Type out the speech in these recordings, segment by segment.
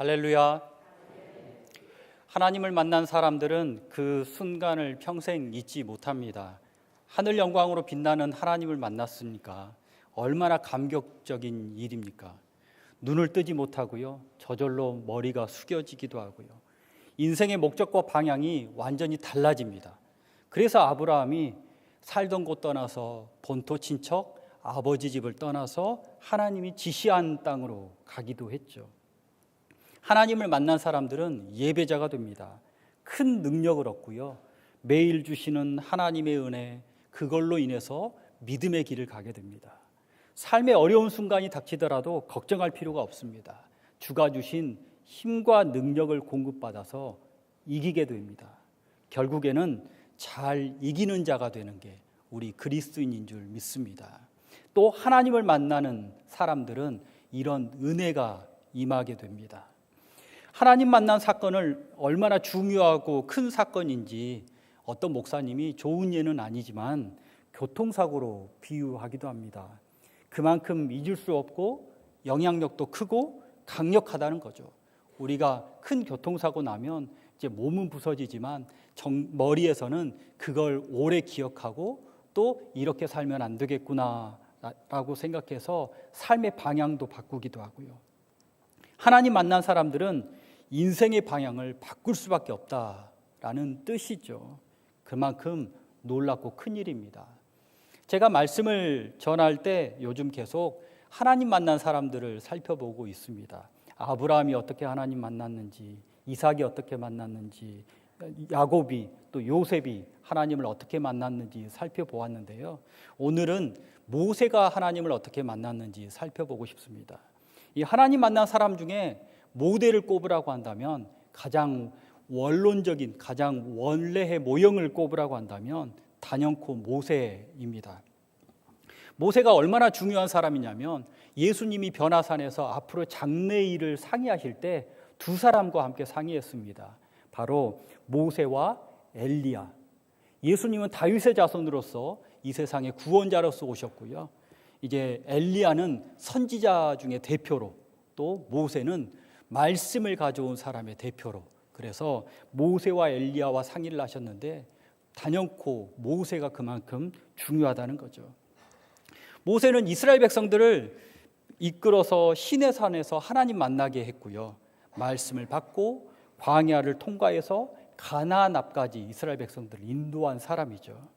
할렐루야. 하나님을 만난 사람들은 그 순간을 평생 잊지 못합니다. 하늘 영광으로 빛나는 하나님을 만났으니까 얼마나 감격적인 일입니까? 눈을 뜨지 못하고요, 저절로 머리가 숙여지기도 하고요, 인생의 목적과 방향이 완전히 달라집니다. 그래서 아브라함이 살던 곳 떠나서 본토 친척 아버지 집을 떠나서 하나님이 지시한 땅으로 가기도 했죠. 하나님을 만난 사람들은 예배자가 됩니다. 큰 능력을 얻고요, 매일 주시는 하나님의 은혜, 그걸로 인해서 믿음의 길을 가게 됩니다. 삶의 어려운 순간이 닥치더라도 걱정할 필요가 없습니다. 주가 주신 힘과 능력을 공급받아서 이기게 됩니다. 결국에는 잘 이기는 자가 되는 게 우리 그리스도인인 줄 믿습니다. 또 하나님을 만나는 사람들은 이런 은혜가 임하게 됩니다. 하나님 만난 사건을 얼마나 중요하고 큰 사건인지 어떤 목사님이 좋은 예는 아니지만 교통사고로 비유하기도 합니다. 그만큼 잊을 수 없고 영향력도 크고 강력하다는 거죠. 우리가 큰 교통사고 나면 이제 몸은 부서지지만 머리에서는 그걸 오래 기억하고 또 이렇게 살면 안 되겠구나 라고 생각해서 삶의 방향도 바꾸기도 하고요. 하나님 만난 사람들은 인생의 방향을 바꿀 수밖에 없다라는 뜻이죠. 그만큼 놀랍고 큰 일입니다. 제가 말씀을 전할 때 요즘 계속 하나님 만난 사람들을 살펴보고 있습니다. 아브라함이 어떻게 하나님 만났는지, 이삭이 어떻게 만났는지, 야곱이 또 요셉이 하나님을 어떻게 만났는지 살펴보았는데요. 오늘은 모세가 하나님을 어떻게 만났는지 살펴보고 싶습니다. 이 하나님 만난 사람 중에 모델을 꼽으라고 한다면, 가장 원론적인, 가장 원래의 모형을 꼽으라고 한다면 단연코 모세입니다. 모세가 얼마나 중요한 사람이냐면, 예수님이 변화산에서 앞으로 장래일을 상의하실 때 두 사람과 함께 상의했습니다. 바로 모세와 엘리야. 예수님은 다윗의 자손으로서 이 세상의 구원자로서 오셨고요, 이제 엘리야는 선지자 중에 대표로, 또 모세는 말씀을 가져온 사람의 대표로, 그래서 모세와 엘리야와 상의를 하셨는데 단연코 모세가 그만큼 중요하다는 거죠. 모세는 이스라엘 백성들을 이끌어서 시내산에서 하나님 만나게 했고요, 말씀을 받고 광야를 통과해서 가나안 앞까지 이스라엘 백성들을 인도한 사람이죠.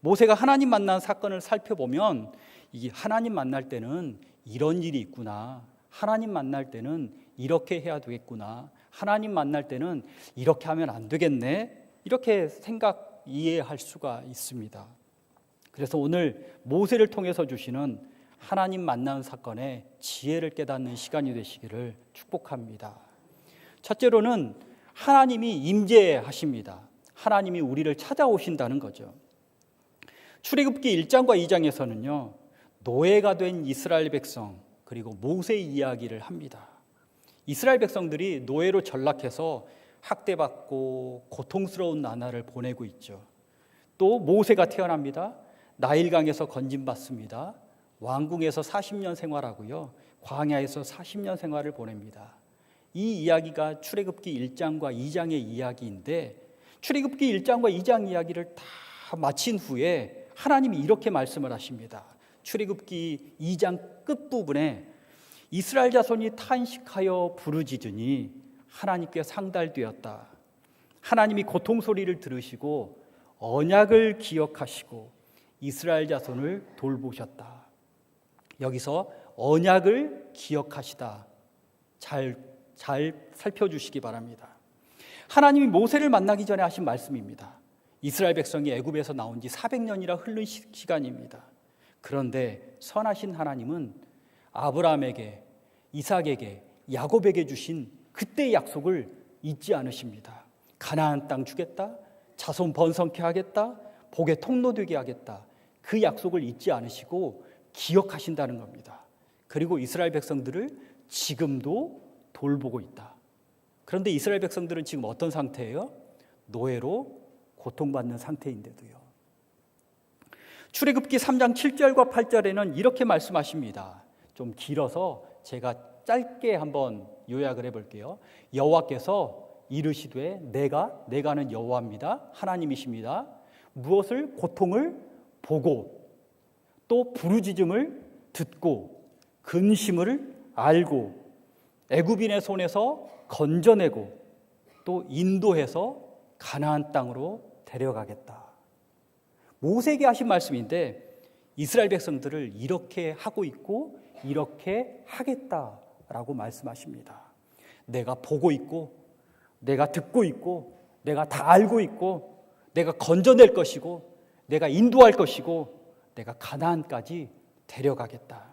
모세가 하나님 만난 사건을 살펴보면, 이 하나님 만날 때는 이런 일이 있구나, 하나님 만날 때는 이렇게 해야 되겠구나, 하나님 만날 때는 이렇게 하면 안 되겠네, 이렇게 이해할 수가 있습니다. 그래서 오늘 모세를 통해서 주시는 하나님 만나는 사건의 지혜를 깨닫는 시간이 되시기를 축복합니다. 첫째로는 하나님이 임재하십니다. 하나님이 우리를 찾아오신다는 거죠. 출애굽기 1장과 2장에서는요, 노예가 된 이스라엘 백성 그리고 모세의 이야기를 합니다. 이스라엘 백성들이 노예로 전락해서 학대받고 고통스러운 나날을 보내고 있죠. 또 모세가 태어납니다. 나일강에서 건진받습니다. 왕궁에서 40년 생활하고요, 광야에서 40년 생활을 보냅니다. 이 이야기가 출애굽기 1장과 2장의 이야기인데, 출애굽기 1장과 2장 이야기를 다 마친 후에 하나님이 이렇게 말씀을 하십니다. 출애굽기 2장 끝부분에 이스라엘 자손이 탄식하여 부르짖으니 하나님께 상달되었다. 하나님이 고통 소리를 들으시고 언약을 기억하시고 이스라엘 자손을 돌보셨다. 여기서 언약을 기억하시다, 잘 살펴주시기 바랍니다. 하나님이 모세를 만나기 전에 하신 말씀입니다. 이스라엘 백성이 애굽에서 나온 지 400년이라 흐른 시간입니다. 그런데 선하신 하나님은 아브라함에게, 이삭에게, 야곱에게 주신 그때의 약속을 잊지 않으십니다. 가나안 땅 주겠다, 자손 번성케 하겠다, 복의 통로 되게 하겠다, 그 약속을 잊지 않으시고 기억하신다는 겁니다. 그리고 이스라엘 백성들을 지금도 돌보고 있다. 그런데 이스라엘 백성들은 지금 어떤 상태예요? 노예로 고통받는 상태인데도요. 출애굽기 3장 7절과 8절에는 이렇게 말씀하십니다. 좀 길어서 제가 짧게 한번 요약을 해볼게요. 여호와께서 이르시되 내가는 여호와입니다. 하나님이십니다. 무엇을? 고통을 보고 또 부르짖음을 듣고 근심을 알고 애굽인의 손에서 건져내고 또 인도해서 가나안 땅으로 데려가겠다. 모세에게 하신 말씀인데 이스라엘 백성들을 이렇게 하고 있고 이렇게 하겠다라고 말씀하십니다. 내가 보고 있고 내가 듣고 있고 내가 다 알고 있고 내가 건져낼 것이고 내가 인도할 것이고 내가 가나안까지 데려가겠다.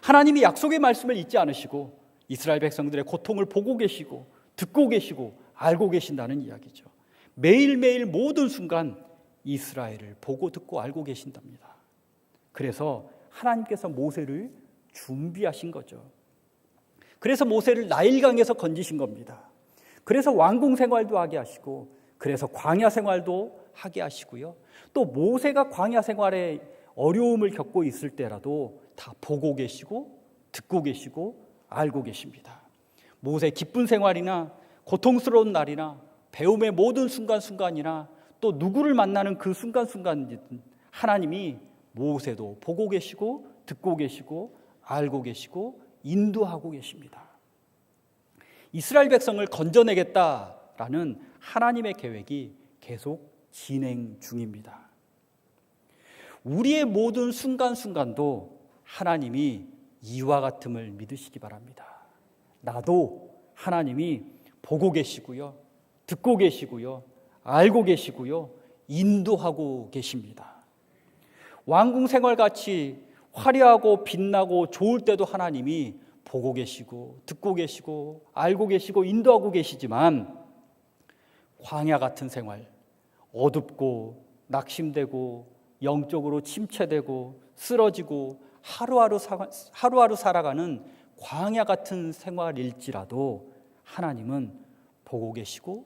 하나님이 약속의 말씀을 잊지 않으시고 이스라엘 백성들의 고통을 보고 계시고 듣고 계시고 알고 계신다는 이야기죠. 매일매일 모든 순간 이스라엘을 보고 듣고 알고 계신답니다. 그래서 하나님께서 모세를 준비하신 거죠. 그래서 모세를 나일강에서 건지신 겁니다. 그래서 왕궁 생활도 하게 하시고 그래서 광야 생활도 하게 하시고요. 또 모세가 광야 생활에 어려움을 겪고 있을 때라도 다 보고 계시고 듣고 계시고 알고 계십니다. 모세 기쁜 생활이나 고통스러운 날이나 배움의 모든 순간순간이나 또 누구를 만나는 그 순간순간 하나님이 모세도 보고 계시고 듣고 계시고 알고 계시고 인도하고 계십니다. 이스라엘 백성을 건져내겠다라는 하나님의 계획이 계속 진행 중입니다. 우리의 모든 순간순간도 하나님이 이와 같음을 믿으시기 바랍니다. 나도 하나님이 보고 계시고요, 듣고 계시고요, 알고 계시고요, 인도하고 계십니다. 왕궁 생활같이 화려하고 빛나고 좋을 때도 하나님이 보고 계시고 듣고 계시고 알고 계시고 인도하고 계시지만 광야 같은 생활, 어둡고 낙심되고 영적으로 침체되고 쓰러지고 하루하루 살아가는 광야 같은 생활일지라도 하나님은 보고 계시고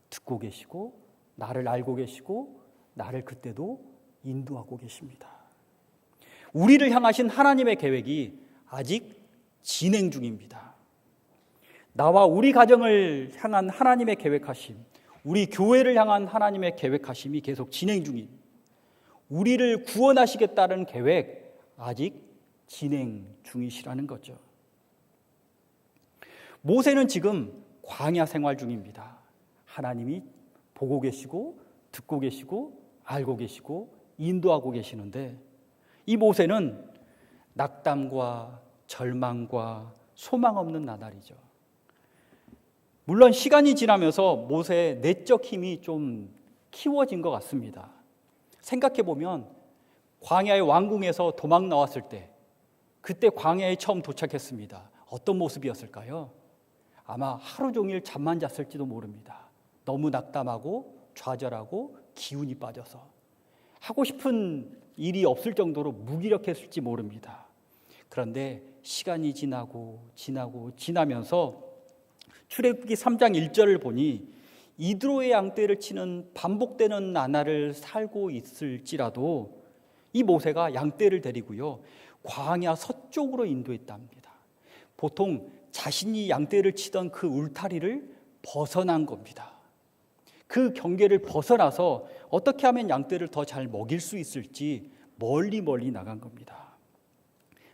듣고 계시고 나를 알고 계시고 나를 그때도 인도하고 계십니다. 우리를 향하신 하나님의 계획이 아직 진행 중입니다. 나와 우리 가정을 향한 하나님의 계획하심, 우리 교회를 향한 하나님의 계획하심이 계속 진행 중입니다. 우리를 구원하시겠다는 계획 아직 진행 중이시라는 거죠. 모세는 지금 광야 생활 중입니다. 하나님이 보고 계시고 듣고 계시고 알고 계시고 인도하고 계시는데 이 모세는 낙담과 절망과 소망 없는 나날이죠. 물론 시간이 지나면서 모세의 내적 힘이 좀 키워진 것 같습니다. 생각해 보면 광야의 왕궁에서 도망 나왔을 때 그때 광야에 처음 도착했습니다. 어떤 모습이었을까요? 아마 하루 종일 잠만 잤을지도 모릅니다. 너무 낙담하고 좌절하고 기운이 빠져서 하고 싶은 일이 없을 정도로 무기력했을지 모릅니다. 그런데 시간이 지나면서 출애굽기 3장 1절을 보니 이드로의 양떼를 치는 반복되는 나날을 살고 있을지라도 이 모세가 양떼를 데리고요 광야 서쪽으로 인도했답니다. 보통 자신이 양떼를 치던 그 울타리를 벗어난 겁니다. 그 경계를 벗어나서 어떻게 하면 양떼를 더 잘 먹일 수 있을지 멀리 나간 겁니다.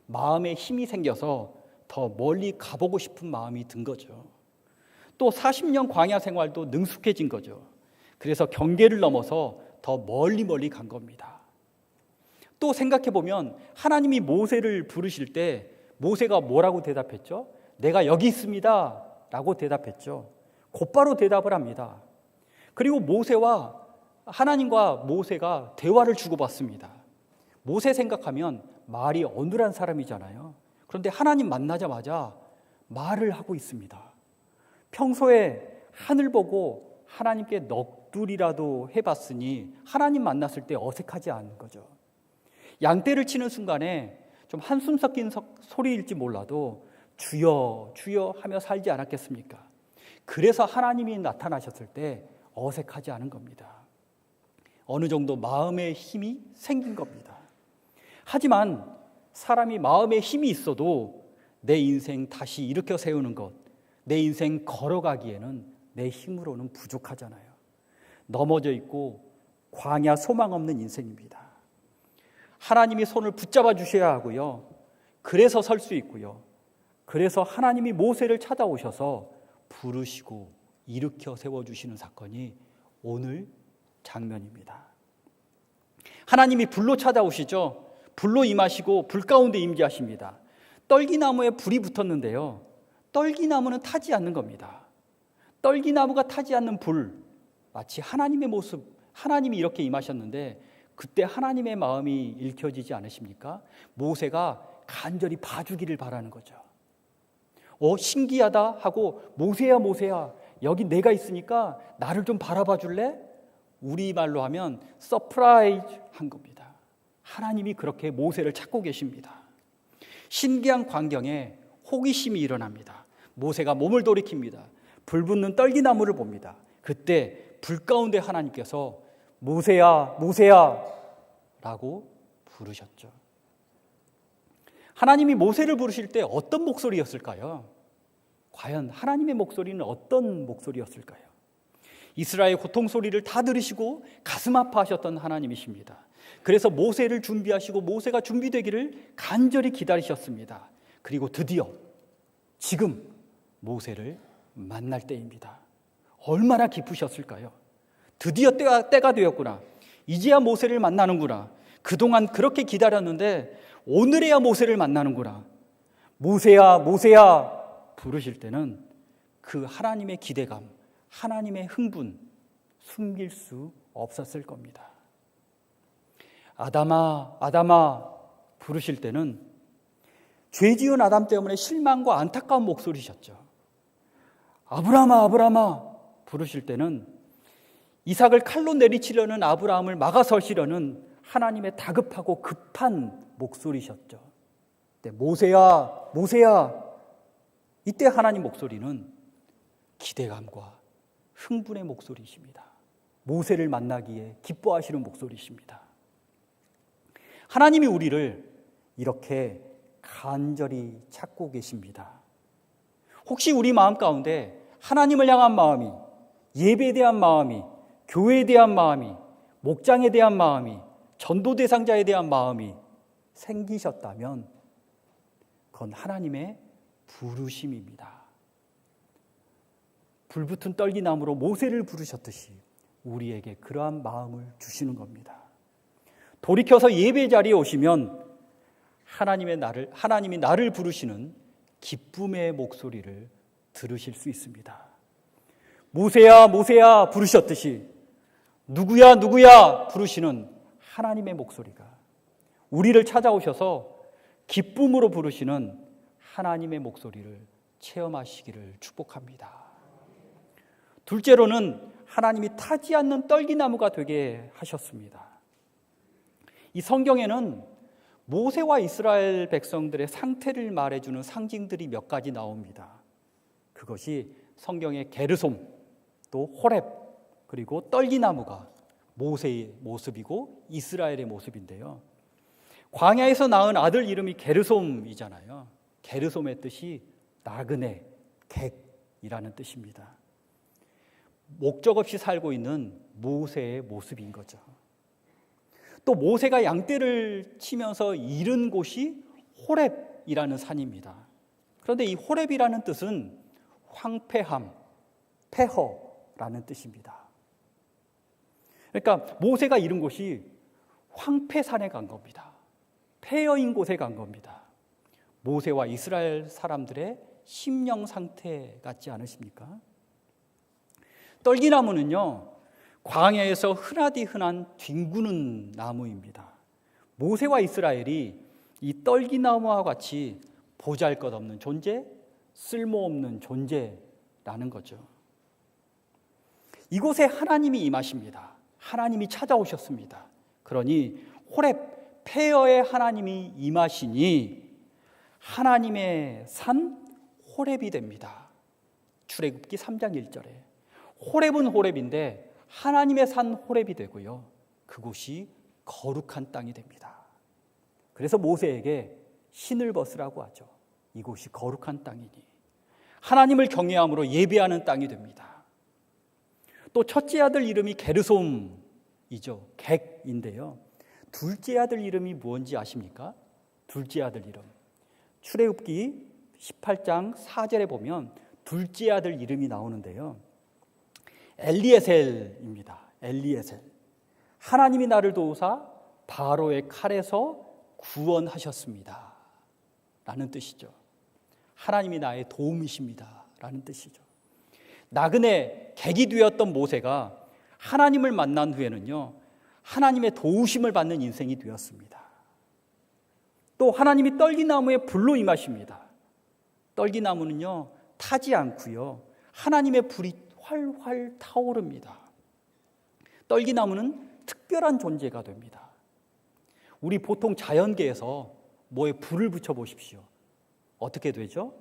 마음에 힘이 생겨서 더 멀리 가보고 싶은 마음이 든 거죠. 또 40년 광야 생활도 능숙해진 거죠. 그래서 경계를 넘어서 더 멀리 간 겁니다. 또 생각해 보면 하나님이 모세를 부르실 때 모세가 뭐라고 대답했죠? 내가 여기 있습니다 라고 대답했죠. 곧바로 대답을 합니다. 그리고 모세와 하나님과 모세가 대화를 주고받습니다. 모세 생각하면 말이 어눌한 사람이잖아요. 그런데 하나님 만나자마자 말을 하고 있습니다. 평소에 하늘 보고 하나님께 넋두리라도 해봤으니 하나님 만났을 때 어색하지 않은 거죠. 양떼를 치는 순간에 좀 한숨 섞인 소리일지 몰라도 주여 주여 하며 살지 않았겠습니까? 그래서 하나님이 나타나셨을 때 어색하지 않은 겁니다. 어느 정도 마음의 힘이 생긴 겁니다. 하지만 사람이 마음에 힘이 있어도 내 인생 다시 일으켜 세우는 것, 내 인생 걸어가기에는 내 힘으로는 부족하잖아요. 넘어져 있고 광야 소망 없는 인생입니다. 하나님이 손을 붙잡아 주셔야 하고요. 그래서 설 수 있고요. 그래서 하나님이 모세를 찾아오셔서 부르시고 일으켜 세워주시는 사건이 오늘 장면입니다. 하나님이 불로 찾아오시죠. 불로 임하시고 불 가운데 임재하십니다. 떨기나무에 불이 붙었는데요. 떨기나무는 타지 않는 겁니다. 떨기나무가 타지 않는 불, 마치 하나님의 모습, 하나님이 이렇게 임하셨는데 그때 하나님의 마음이 읽혀지지 않으십니까? 모세가 간절히 봐주기를 바라는 거죠. 신기하다 하고 모세야 모세야 여기 내가 있으니까 나를 좀 바라봐 줄래? 우리말로 하면 서프라이즈 한 겁니다. 하나님이 그렇게 모세를 찾고 계십니다. 신기한 광경에 호기심이 일어납니다. 모세가 몸을 돌이킵니다. 불 붙는 떨기나무를 봅니다. 그때 불 가운데 하나님께서 모세야 모세야 라고 부르셨죠. 하나님이 모세를 부르실 때 어떤 목소리였을까요? 과연 하나님의 목소리는 어떤 목소리였을까요? 이스라엘 고통 소리를 다 들으시고 가슴 아파하셨던 하나님이십니다. 그래서 모세를 준비하시고 모세가 준비되기를 간절히 기다리셨습니다. 그리고 드디어 지금 모세를 만날 때입니다. 얼마나 기쁘셨을까요? 드디어 때가 되었구나. 이제야 모세를 만나는구나. 그동안 그렇게 기다렸는데 오늘에야 모세를 만나는구나. 모세야 모세야 부르실 때는 그 하나님의 기대감, 하나님의 흥분 숨길 수 없었을 겁니다. 아담아 아담아 부르실 때는 죄 지은 아담 때문에 실망과 안타까운 목소리셨죠. 아브라함아 아브라함아 부르실 때는 이삭을 칼로 내리치려는 아브라함을 막아서시려는 하나님의 다급하고 급한 목소리셨죠. 모세야 모세야 이때 하나님 목소리는 기대감과 흥분의 목소리이십니다. 모세를 만나기에 기뻐하시는 목소리이십니다. 하나님이 우리를 이렇게 간절히 찾고 계십니다. 혹시 우리 마음 가운데 하나님을 향한 마음이, 예배에 대한 마음이, 교회에 대한 마음이, 목장에 대한 마음이, 전도 대상자에 대한 마음이 생기셨다면 그건 하나님의 부르심입니다. 불붙은 떨기나무로 모세를 부르셨듯이 우리에게 그러한 마음을 주시는 겁니다. 돌이켜서 예배 자리에 오시면 하나님이 나를 부르시는 기쁨의 목소리를 들으실 수 있습니다. 모세야 모세야 부르셨듯이 누구야 누구야 부르시는 하나님의 목소리가 우리를 찾아오셔서 기쁨으로 부르시는 하나님의 목소리를 체험하시기를 축복합니다. 둘째로는 하나님이 타지 않는 떨기나무가 되게 하셨습니다. 이 성경에는 모세와 이스라엘 백성들의 상태를 말해주는 상징들이 몇 가지 나옵니다. 그것이 성경의 게르솜, 또 호렙, 그리고 떨기나무가 모세의 모습이고 이스라엘의 모습인데요. 광야에서 낳은 아들 이름이 게르솜이잖아요. 게르솜의 뜻이 나그네, 객이라는 뜻입니다. 목적 없이 살고 있는 모세의 모습인 거죠. 또 모세가 양떼를 치면서 잃은 곳이 호렙이라는 산입니다. 그런데 이 호렙이라는 뜻은 황폐함, 폐허라는 뜻입니다. 그러니까 모세가 잃은 곳이 황폐산에 간 겁니다. 폐허인 곳에 간 겁니다. 모세와 이스라엘 사람들의 심령 상태 같지 않으십니까? 떨기나무는요, 광야에서 흔하디 흔한 뒹구는 나무입니다. 모세와 이스라엘이 이 떨기나무와 같이 보잘것없는 존재, 쓸모없는 존재라는 거죠. 이곳에 하나님이 임하십니다. 하나님이 찾아오셨습니다. 그러니 호렙 폐허의 하나님이 임하시니 하나님의 산 호렙이 됩니다. 출애굽기 3장 1절에 호렙은 호렙인데 하나님의 산 호렙이 되고요. 그곳이 거룩한 땅이 됩니다. 그래서 모세에게 신을 벗으라고 하죠. 이곳이 거룩한 땅이니 하나님을 경외함으로 예배하는 땅이 됩니다. 또 첫째 아들 이름이 게르솜이죠. 객인데요. 둘째 아들 이름이 뭔지 아십니까? 둘째 아들 이름. 출애굽기 18장 4절에 보면 둘째 아들 이름이 나오는데요. 엘리에셀입니다. 엘리에셀. 하나님이 나를 도우사 바로의 칼에서 구원하셨습니다. 라는 뜻이죠. 하나님이 나의 도움이십니다. 라는 뜻이죠. 나그네 객이 되었던 모세가 하나님을 만난 후에는요, 하나님의 도우심을 받는 인생이 되었습니다. 또 하나님이 떨기나무에 불로 임하십니다. 떨기나무는요, 타지 않고요, 하나님의 불이 활활 타오릅니다. 떨기나무는 특별한 존재가 됩니다. 우리 보통 자연계에서 뭐에 불을 붙여 보십시오. 어떻게 되죠?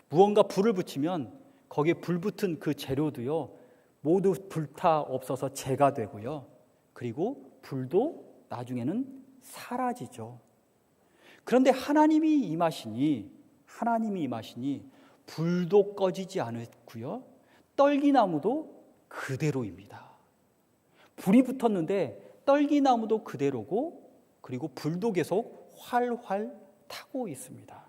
무언가 불을 붙이면 거기에 불 붙은 그 재료도요, 모두 불타 없어서 재가 되고요, 그리고 불도 나중에는 사라지죠. 그런데 하나님이 임하시니 불도 꺼지지 않았고요, 떨기나무도 그대로입니다. 불이 붙었는데 떨기나무도 그대로고, 그리고 불도 계속 활활 타고 있습니다.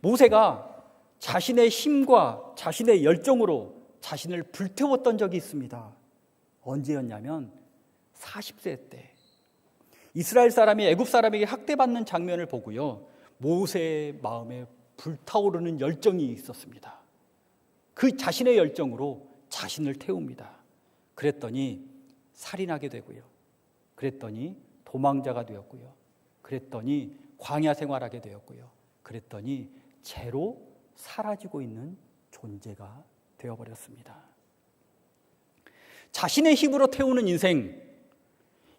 모세가 자신의 힘과 자신의 열정으로 자신을 불태웠던 적이 있습니다. 언제였냐면 40세 때 이스라엘 사람이 애굽 사람에게 학대받는 장면을 보고요, 모세의 마음에 불타오르는 열정이 있었습니다. 그 자신의 열정으로 자신을 태웁니다. 그랬더니 살인하게 되고요, 그랬더니 도망자가 되었고요, 그랬더니 광야 생활하게 되었고요, 그랬더니 죄로 사라지고 있는 존재가 되어버렸습니다. 자신의 힘으로 태우는 인생,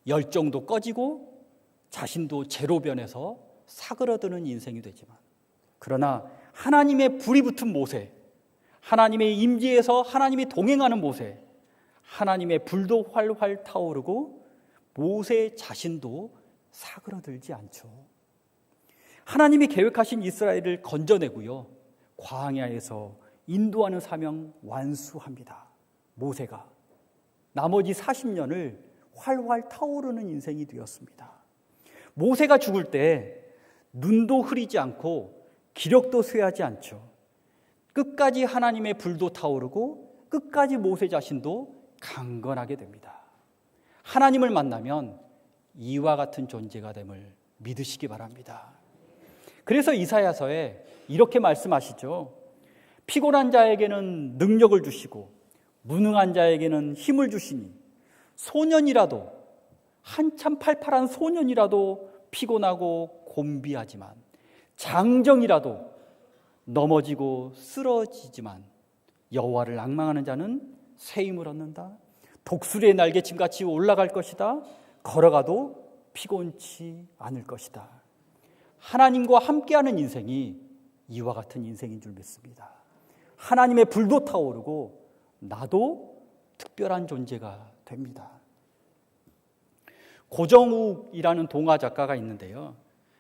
열정도 꺼지고 자신도 죄로 변해서 사그러드는 인생이 되지만, 그러나 하나님의 불이 붙은 모세, 하나님의 임재에서 하나님이 동행하는 모세, 하나님의 불도 활활 타오르고 모세 자신도 사그러들지 않죠. 하나님이 계획하신 이스라엘을 건져내고요, 광야에서 인도하는 사명 완수합니다. 모세가 나머지 40년을 활활 타오르는 인생이 되었습니다. 모세가 죽을 때 눈도 흐리지 않고 기력도 쇠하지 않죠. 끝까지 하나님의 불도 타오르고 끝까지 모세 자신도 강건하게 됩니다. 하나님을 만나면 이와 같은 존재가 됨을 믿으시기 바랍니다. 그래서 이사야서에 이렇게 말씀하시죠. 피곤한 자에게는 능력을 주시고 무능한 자에게는 힘을 주시니 소년이라도, 한참 팔팔한 소년이라도 피곤하고 곤비하지만, 장정이라도 넘어지고 쓰러지지만 여호와를 앙망하는 자는 새 힘을 얻는다. 독수리의 날개침같이 올라갈 것이다. 걸어가도 피곤치 않을 것이다. 하나님과 함께하는 인생이 이와 같은 인생인 줄 믿습니다. 하나님의 불도 타오르고 나도 특별한 존재가 됩니다. 고정욱이라는 동화 작가가 있는데요,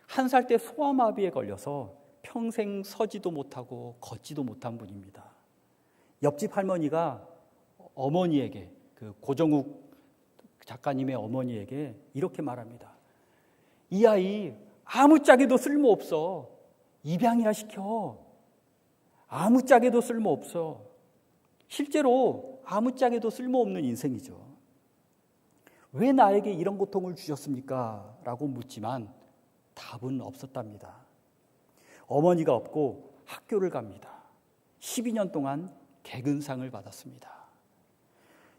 1살 때 소아마비에 걸려서 평생 서지도 못하고 걷지도 못한 분입니다. 옆집 할머니가 어머니에게, 그 고정욱 작가님의 어머니에게 이렇게 말합니다. 이 아이 아무짝에도 쓸모없어. 입양이나 시켜. 아무짝에도 쓸모없어. 실제로 아무짝에도 쓸모없는 인생이죠. 왜 나에게 이런 고통을 주셨습니까? 라고 묻지만 답은 없었답니다. 어머니가 없고 학교를 갑니다. 12년 동안 개근상을 받았습니다.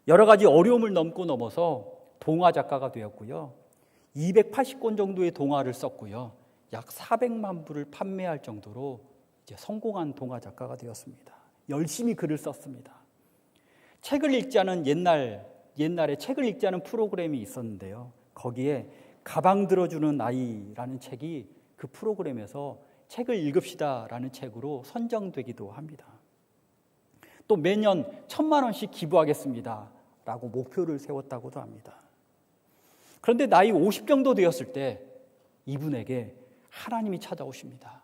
여러 가지 어려움을 넘어서 동화 작가가 되었고요. 280권 정도의 동화를 썼고요. 약 400만 부를 판매할 정도로 이제 성공한 동화 작가가 되었습니다. 열심히 글을 썼습니다. 책을 읽지 않은 옛날에 책을 읽지 않은 프로그램이 있었는데요. 거기에 가방 들어주는 아이라는 책이 그 프로그램에서 책을 읽읍시다라는 책으로 선정되기도 합니다. 또 매년 1,000만 원씩 기부하겠습니다라고 목표를 세웠다고도 합니다. 그런데 나이 50 정도 되었을 때 이분에게 하나님이 찾아오십니다.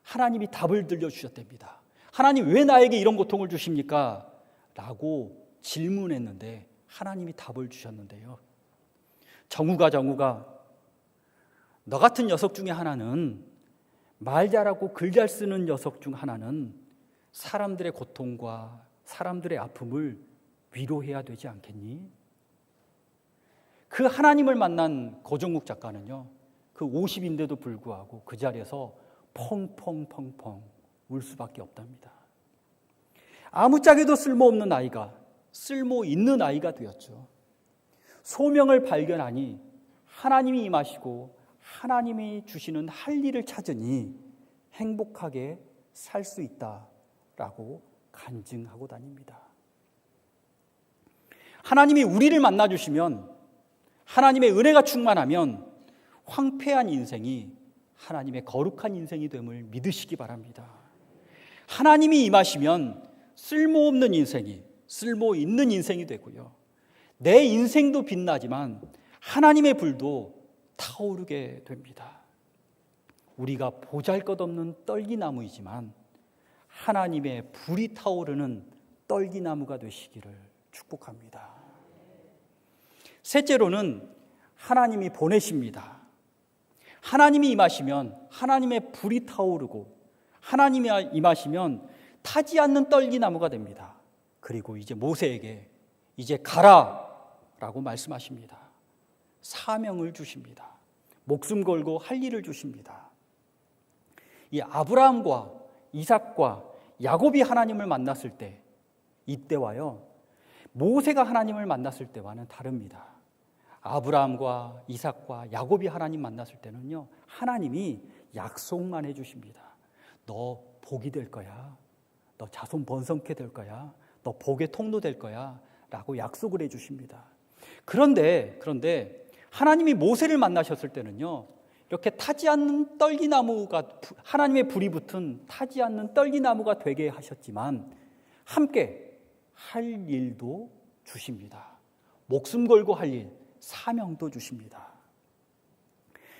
하나님이 답을 들려주셨답니다. 하나님 왜 나에게 이런 고통을 주십니까? 라고 질문했는데 하나님이 답을 주셨는데요. 정우가 너 같은 녀석 중에 하나는, 말 잘하고 글 잘 쓰는 녀석 중 하나는 사람들의 고통과 사람들의 아픔을 위로해야 되지 않겠니? 그 하나님을 만난 고정국 작가는요, 그 50인데도 불구하고 그 자리에서 펑펑펑펑 울 수밖에 없답니다. 아무짝에도 쓸모없는 아이가 쓸모 있는 아이가 되었죠. 소명을 발견하니 하나님이 임하시고 하나님이 주시는 할 일을 찾으니 행복하게 살 수 있다라고 간증하고 다닙니다. 하나님이 우리를 만나주시면, 하나님의 은혜가 충만하면 황폐한 인생이 하나님의 거룩한 인생이 됨을 믿으시기 바랍니다. 하나님이 임하시면 쓸모없는 인생이 쓸모 있는 인생이 되고요, 내 인생도 빛나지만 하나님의 불도 타오르게 됩니다. 우리가 보잘것없는 떨기나무이지만 하나님의 불이 타오르는 떨기나무가 되시기를 축복합니다. 셋째로는 하나님이 보내십니다. 하나님이 임하시면 하나님의 불이 타오르고, 하나님이 임하시면 타지 않는 떨기나무가 됩니다. 그리고 이제 모세에게 이제 가라 라고 말씀하십니다. 사명을 주십니다. 목숨 걸고 할 일을 주십니다. 이 아브라함과 이삭과 야곱이 하나님을 만났을 때, 이때와요, 모세가 하나님을 만났을 때와는 다릅니다. 아브라함과 이삭과 야곱이 하나님 만났을 때는요, 하나님이 약속만 해주십니다. 너 복이 될 거야. 너 자손 번성케 될 거야. 너 복의 통로 될 거야. 라고 약속을 해주십니다. 그런데 하나님이 모세를 만나셨을 때는요, 이렇게 타지 않는 떨기나무가, 하나님의 불이 붙은 타지 않는 떨기나무가 되게 하셨지만 함께 할 일도 주십니다. 목숨 걸고 할 일, 사명도 주십니다.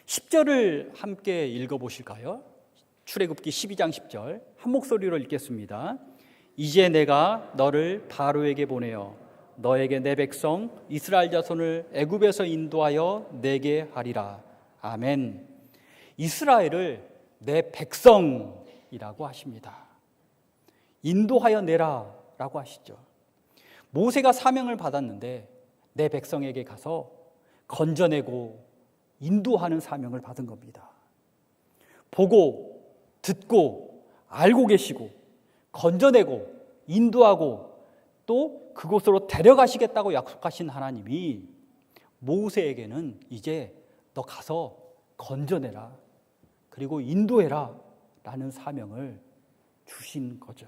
10절을 함께 읽어보실까요? 출애굽기 12장 10절 한 목소리로 읽겠습니다. 이제 내가 너를 바로에게 보내어 너에게 내 백성 이스라엘 자손을 애굽에서 인도하여 내게 하리라. 아멘. 이스라엘을 내 백성이라고 하십니다. 인도하여 내라 라고 하시죠. 모세가 사명을 받았는데 내 백성에게 가서 건져내고 인도하는 사명을 받은 겁니다. 보고 듣고 알고 계시고 건져내고 인도하고 또 그곳으로 데려가시겠다고 약속하신 하나님이 모세에게는 이제 너 가서 건져내라, 그리고 인도해라 라는 사명을 주신 거죠.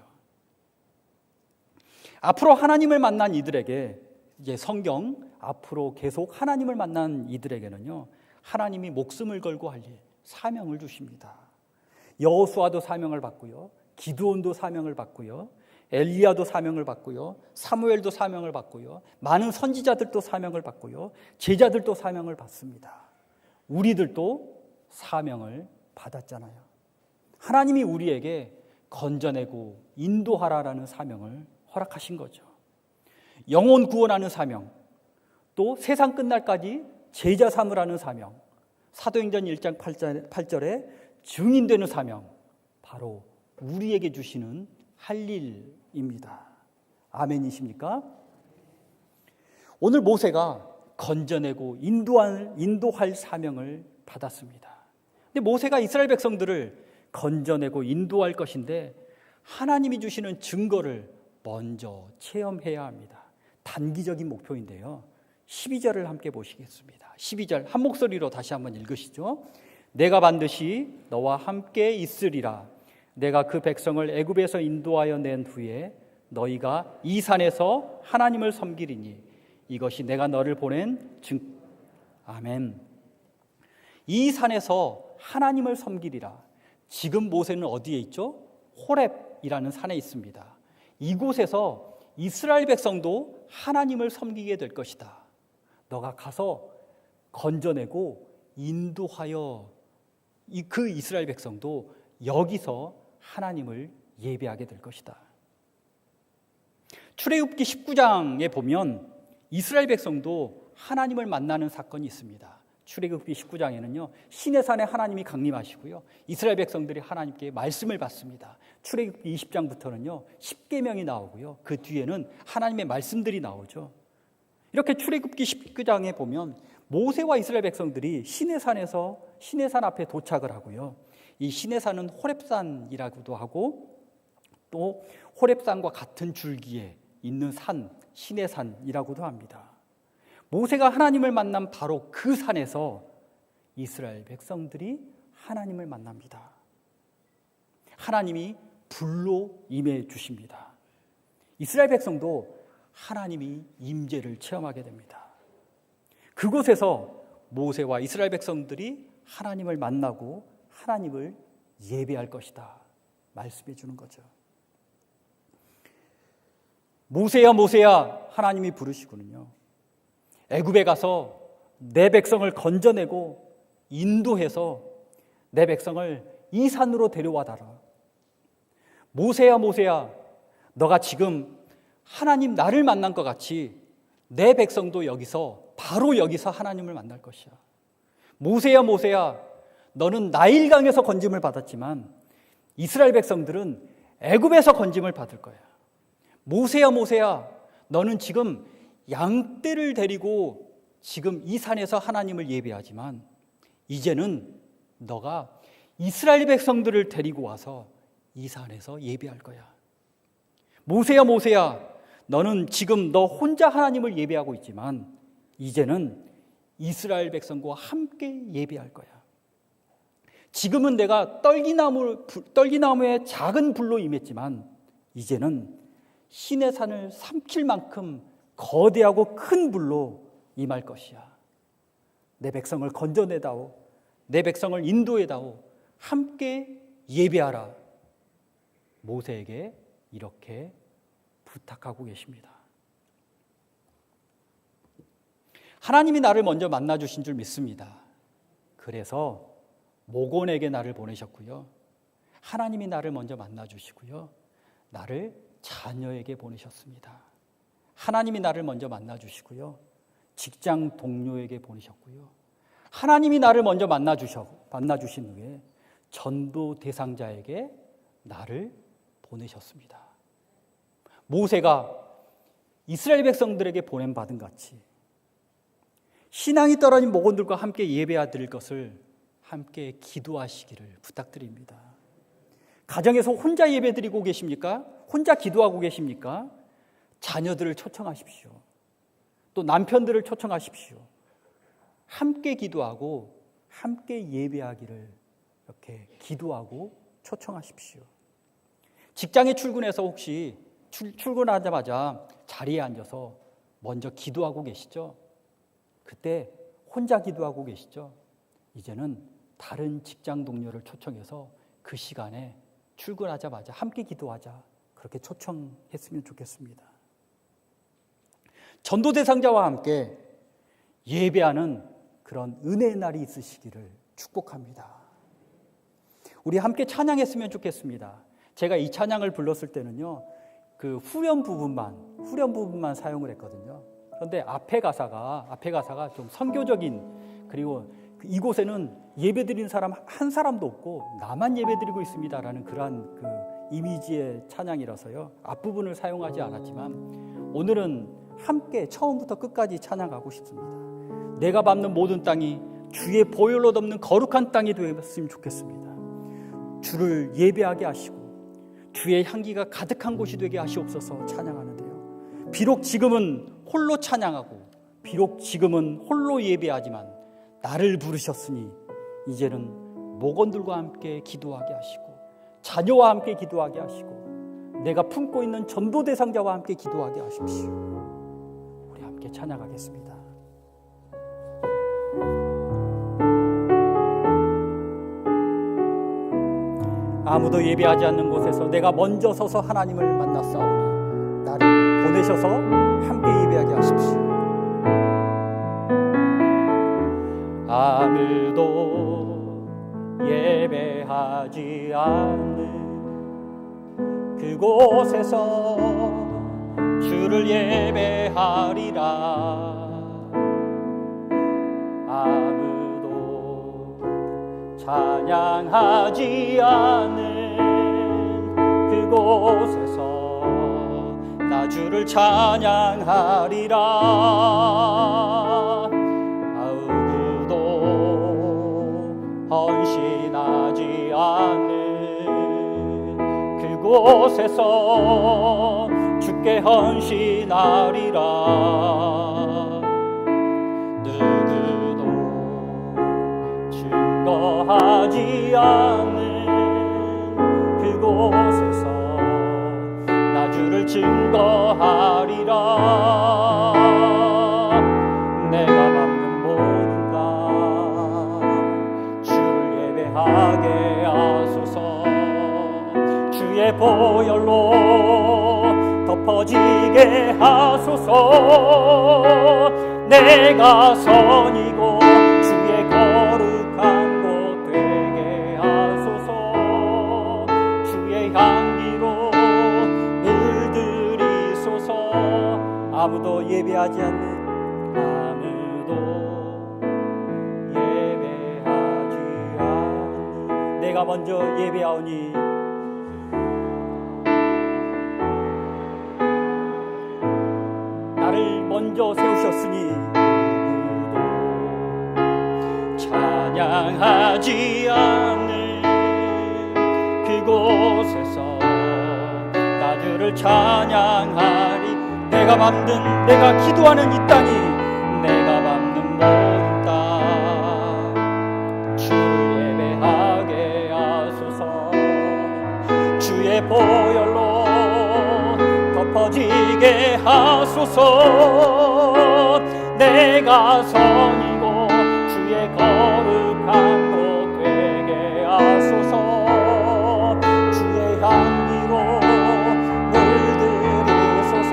앞으로 하나님을 만난 이들에게, 이제 성경 앞으로 계속 하나님을 만난 이들에게는요, 하나님이 목숨을 걸고 할 일, 사명을 주십니다. 여호수아도 사명을 받고요, 기드온도 사명을 받고요, 엘리야도 사명을 받고요, 사무엘도 사명을 받고요, 많은 선지자들도 사명을 받고요, 제자들도 사명을 받습니다. 우리들도 사명을 받았잖아요. 하나님이 우리에게 건져내고 인도하라라는 사명을 허락하신 거죠. 영혼 구원하는 사명, 또 세상 끝날까지 제자 삼으라는 사명, 사도행전 1장 8절에 증인되는 사명, 바로 우리에게 주시는 할 일입니다. 아멘이십니까? 오늘 모세가 건져내고 인도할 사명을 받았습니다. 근데 모세가 이스라엘 백성들을 건져내고 인도할 것인데 하나님이 주시는 증거를 먼저 체험해야 합니다. 단기적인 목표인데요, 12절을 함께 보시겠습니다. 12절 한 목소리로 다시 한번 읽으시죠. 내가 반드시 너와 함께 있으리라. 내가 그 백성을 애굽에서 인도하여 낸 후에 너희가 이 산에서 하나님을 섬기리니 이것이 내가 너를 보낸 증. 아멘. 이 산에서 하나님을 섬기리라. 지금 모세는 어디에 있죠? 호렙이라는 산에 있습니다. 이곳에서 이스라엘 백성도 하나님을 섬기게 될 것이다. 너가 가서 건져내고 인도하여 그 이스라엘 백성도 여기서 하나님을 예배하게 될 것이다. 출애굽기 19장에 보면 이스라엘 백성도 하나님을 만나는 사건이 있습니다. 출애굽기 19장에는요, 시내산에 하나님이 강림하시고요, 이스라엘 백성들이 하나님께 말씀을 받습니다. 출애굽기 20장부터는요 10계명이 나오고요, 그 뒤에는 하나님의 말씀들이 나오죠. 이렇게 출애굽기 19장에 보면 모세와 이스라엘 백성들이 시내산 앞에 도착을 하고요, 이 시내산은 호렙산이라고도 하고 또 호렙산과 같은 줄기에 있는 산, 시내산이라고도 합니다. 모세가 하나님을 만난 바로 그 산에서 이스라엘 백성들이 하나님을 만납니다. 하나님이 불로 임해 주십니다. 이스라엘 백성도 하나님이 임재를 체험하게 됩니다. 그곳에서 모세와 이스라엘 백성들이 하나님을 만나고 하나님을 예배할 것이다 말씀해 주는 거죠. 모세야 모세야 하나님이 부르시고는요, 애굽에 가서 내 백성을 건져내고 인도해서 내 백성을 이 산으로 데려와달라. 모세야 모세야, 너가 지금 하나님 나를 만난 것 같이 내 백성도 바로 여기서 하나님을 만날 것이야. 모세야 모세야, 너는 나일강에서 건짐을 받았지만 이스라엘 백성들은 애굽에서 건짐을 받을 거야. 모세야 모세야, 너는 지금 양떼를 데리고 지금 이 산에서 하나님을 예배하지만 이제는 너가 이스라엘 백성들을 데리고 와서 이 산에서 예배할 거야. 모세야 모세야, 너는 지금 너 혼자 하나님을 예배하고 있지만 이제는 이스라엘 백성과 함께 예배할 거야. 지금은 내가 떨기나무의 작은 불로 임했지만 이제는 신의 산을 삼킬 만큼 거대하고 큰 불로 임할 것이야. 내 백성을 건져내다오, 내 백성을 인도해다오, 함께 예배하라. 모세에게 이렇게 부탁하고 계십니다. 하나님이 나를 먼저 만나 주신 줄 믿습니다. 그래서 모곤에게 나를 보내셨고요, 하나님이 나를 먼저 만나 주시고요, 나를 자녀에게 보내셨습니다. 하나님이 나를 먼저 만나 주시고요, 직장 동료에게 보내셨고요, 하나님이 나를 먼저 만나 주신 후에 전도 대상자에게 나를 보내셨습니다. 모세가 이스라엘 백성들에게 보냄받은 같이 신앙이 떨어진 모건들과 함께 예배드릴 것을 함께 기도하시기를 부탁드립니다. 가정에서 혼자 예배드리고 계십니까? 혼자 기도하고 계십니까? 자녀들을 초청하십시오. 또 남편들을 초청하십시오. 함께 기도하고 함께 예배하기를 이렇게 기도하고 초청하십시오. 직장에 출근해서 혹시 출근하자마자 자리에 앉아서 먼저 기도하고 계시죠? 그때 혼자 기도하고 계시죠? 이제는 다른 직장 동료를 초청해서 그 시간에 출근하자마자 함께 기도하자, 그렇게 초청했으면 좋겠습니다. 전도 대상자와 함께 예배하는 그런 은혜의 날이 있으시기를 축복합니다. 우리 함께 찬양했으면 좋겠습니다. 제가 이 찬양을 불렀을 때는요, 그 후렴 부분만 사용을 했거든요. 그런데 앞에 가사가 좀 선교적인, 그리고 이곳에는 예배드리는 사람 한 사람도 없고 나만 예배드리고 있습니다라는 그러한 그 이미지의 찬양이라서요, 앞부분을 사용하지 않았지만 오늘은 함께 처음부터 끝까지 찬양하고 싶습니다. 내가 밟는 모든 땅이 주의 보혈로 덮는 거룩한 땅이 되었으면 좋겠습니다. 주를 예배하게 하시고 주의 향기가 가득한 곳이 되게 하시옵소서 찬양하는데요, 비록 지금은 홀로 찬양하고 비록 지금은 홀로 예배하지만 나를 부르셨으니 이제는 목원들과 함께 기도하게 하시고 자녀와 함께 기도하게 하시고 내가 품고 있는 전도 대상자와 함께 기도하게 하십시오. 우리 함께 찬양하겠습니다. 아무도 예배하지 않는 곳에서 내가 먼저 서서 하나님을 만났사오니 나를 보내셔서 함께 예배하게 하십시오. 아무도 예배하지 않는 그곳에서 주를 예배하리라. 아무도 찬양하지 않는 그곳에서 나 주를 찬양하리라. 아무도 헌신하지 않는 그곳에서 주께 헌신하리라. 누구도 증거하지 않는 그곳에서 나 주를 증거하리라. 내가 밟는 모든 강 주를 예배하게 하소서. 주의 보혈로 덮어지게 하소서. 내가 선이고 주의 거룩한 곳 되게 하소서. 주의 향기로 물들이소서. 아무도 예배하지 않는 내가 먼저 예배하오니 나를 먼저 세우셨으니 누구도 찬양하지 않는 그곳에서 나 주를 찬양하리. 내가 밟는 내가 기도하는 이 땅이 내가 밟는 모든 땅 주를 예배하게 하소서. 주의 보혈로 덮어지게 하소서. 내가 선이고 주의 거룩한 곳 되게 하소서. 주의 향기로 물들이소서.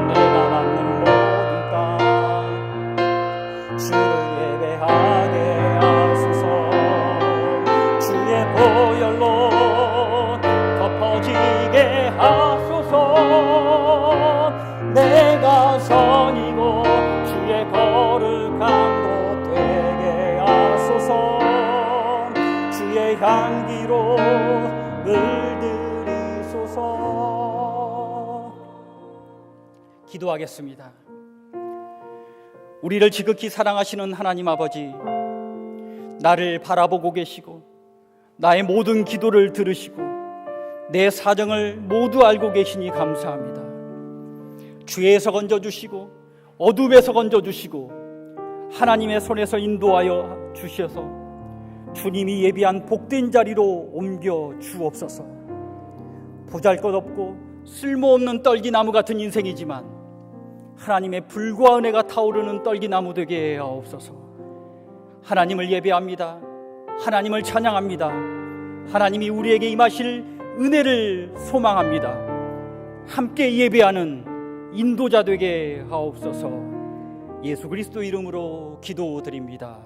내가 밟는 모든 땅 주를 예배하게 하소서. 주의 보혈로 덮어지게 하소서. 내가 선이고 주의 거룩한 곳 되게 하소서. 주의 향기로 물들이소서. 기도하겠습니다. 우리를 지극히 사랑하시는 하나님 아버지, 나를 바라보고 계시고 나의 모든 기도를 들으시고 내 사정을 모두 알고 계시니 감사합니다. 죄에서 건져주시고 어둠에서 건져주시고 하나님의 손에서 인도하여 주셔서 주님이 예비한 복된 자리로 옮겨 주옵소서. 보잘것없고 쓸모없는 떨기나무 같은 인생이지만 하나님의 불과 은혜가 타오르는 떨기나무 되게 하옵소서. 하나님을 예배합니다. 하나님을 찬양합니다. 하나님이 우리에게 임하실 은혜를 소망합니다. 함께 예배하는 인도자 되게 하옵소서. 예수 그리스도 이름으로 기도드립니다.